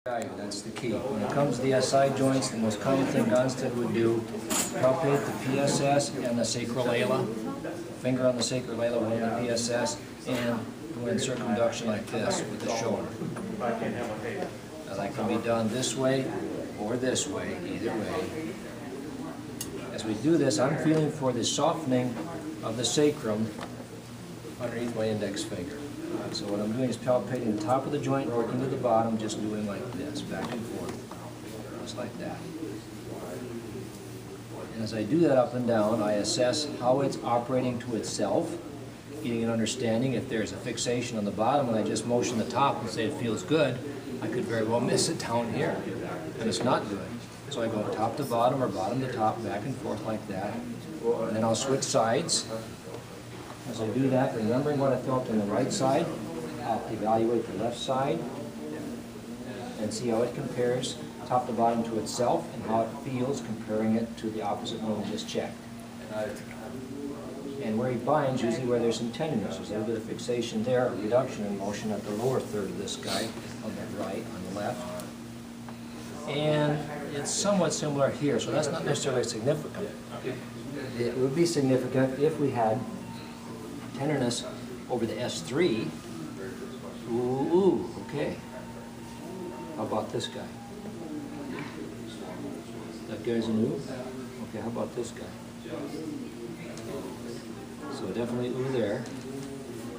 Value, that's the key. When it comes to the SI joints, the most common thing Gonstead would do, palpate the PSS and the sacroiliac, finger on the sacroiliac, one on the PSS, and go in circumduction like this with the shoulder. Now that can be done this way or this way, either way. As we do this, I'm feeling for the softening of the sacrum underneath my index finger. So what I'm doing is palpating the top of the joint, working to the bottom, just doing like this, back and forth, just like that. And as I do that up and down, I assess how it's operating to itself, getting an understanding. If there's a fixation on the bottom and I just motion the top and say it feels good, I could very well miss it down here, and it's not good. So I go top to bottom or bottom to top, back and forth like that, and then I'll switch sides. As I do that, remembering what I felt on the right side, I'll evaluate the left side and see how it compares top to bottom to itself and how it feels comparing it to the opposite one we just checked. And where he binds, usually where there's some tenderness, there's a little bit of fixation there, a reduction in motion at the lower third of this guy, on the right, on the left. And it's somewhat similar here, so that's not necessarily significant. It would be significant if we had tenderness over the S3. Ooh, okay. How about this guy? That guy's a ooh? Okay, how about this guy? So definitely ooh there,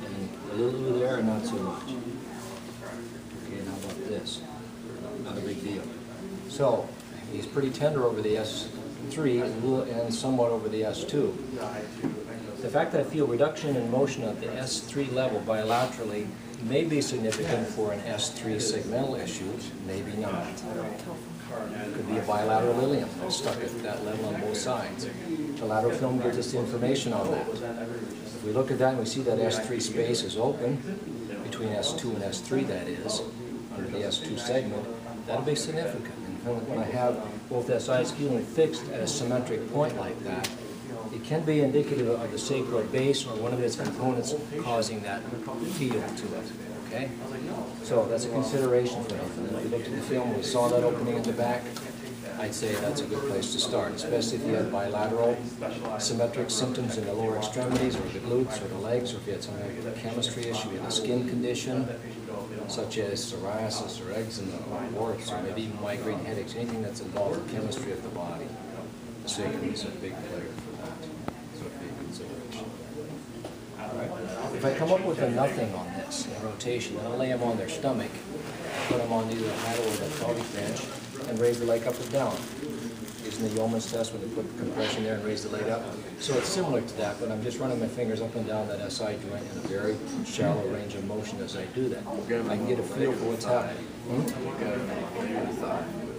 and a little ooh there, and not so much. Okay, and how about this? Not a big deal. So, he's pretty tender over the S3 and somewhat over the S2. The fact that I feel reduction in motion at the S3 level bilaterally may be significant for an S3 segmental issue, maybe not. It could be a bilateral ilium that's stuck at that level on both sides. The lateral film gives us the information on that. If we look at that and we see that S3 space is open, between S2 and S3 that is, under the S2 segment, that'll be significant. And when I have both SIs feeling fixed at a symmetric point like that, it can be indicative of the sacral base or one of its components causing that feel to it, okay? So that's a consideration for him. And then if we looked at the film and we saw that opening in the back, I'd say that's a good place to start, especially if you had bilateral symmetric symptoms in the lower extremities or the glutes or the legs, or if you had some kind of chemistry issue, you had a skin condition, such as psoriasis or eczema or warts or maybe even migraine headaches, anything that's involved in chemistry of the body. The sacrum is a big player for that, so it'd be a consideration. All right. If I come up with a nothing on this in rotation, then I'll lay them on their stomach, put them on either the paddle or the pelvic bench, and raise the leg up and down. Using the Yeoman's test when they put the compression there and raise the leg up. So it's similar to that, but I'm just running my fingers up and down that SI joint in a very shallow range of motion as I do that. I can get a feel for what's happening.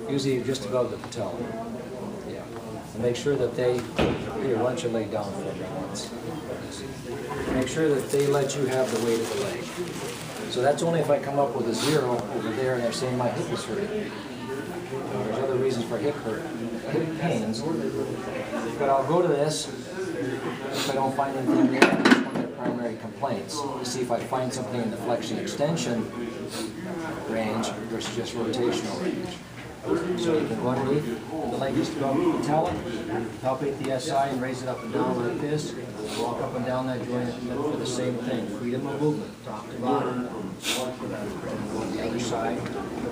Usually just above the patella. Yeah. And make sure that they, here, why don't you lay down for me once. Make sure that they let you have the weight of the leg. So that's only if I come up with a 0 over there and they're saying my hip is hurting. There's other reasons for hip pains, but I'll go to this if I don't find anything there. That's one of their primary complaints, to see if I find something in the flexion extension range versus just rotational range. So you can go underneath the leg just above the patella, palpate the SI and raise it up and down like this, walk up and down that joint and look for the same thing, freedom of movement, top to bottom, and go to the other side,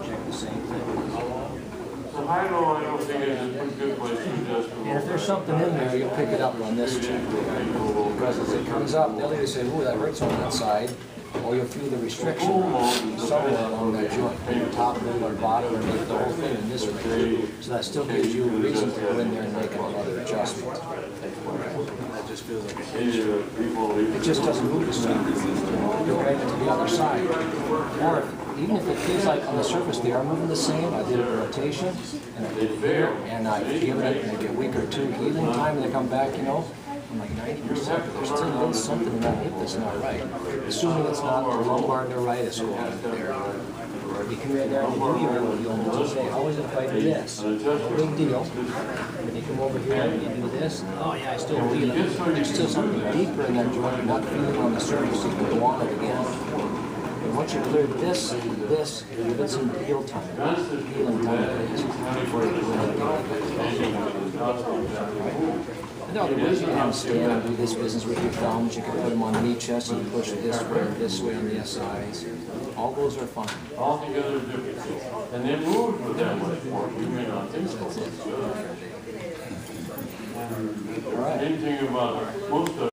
check the same thing. I don't think it's a good place to just. And if there's something in there, you'll pick it up on this check. Because as it comes up, they'll either say, ooh, that hurts on that side, or you'll feel the restriction somewhere along that joint, either top, middle, or bottom, or make the whole thing in this range. So that still gives you a reason to go in there and make another adjustment. That just feels like a hinge. It just doesn't move the same. Go right into the other side. Or even if it feels like on the surface they are moving the same, I did a rotation, and I did it here, and I've given it maybe a week or two healing time, and they come back, you know, I'm like 90%, but there's still been something in that hip that's not right. Assuming it's not the lumbar neuritis going on there. You come in there and you do your little and say, how is it if I do this? No big deal. And you come over here and you do this, oh yeah, I still feel it. There's still something deeper in that joint you're not feeling on the surface, so you can go on it again. And once you clear this, give it some healing time, please, before you clear it. And there are other ways you can stand and do this business with your thumbs. You can put them on the knee chest and push this way on the SIs. All those are fine. All together different. And they moved with that much force. You may not think so. All right. Anything about most of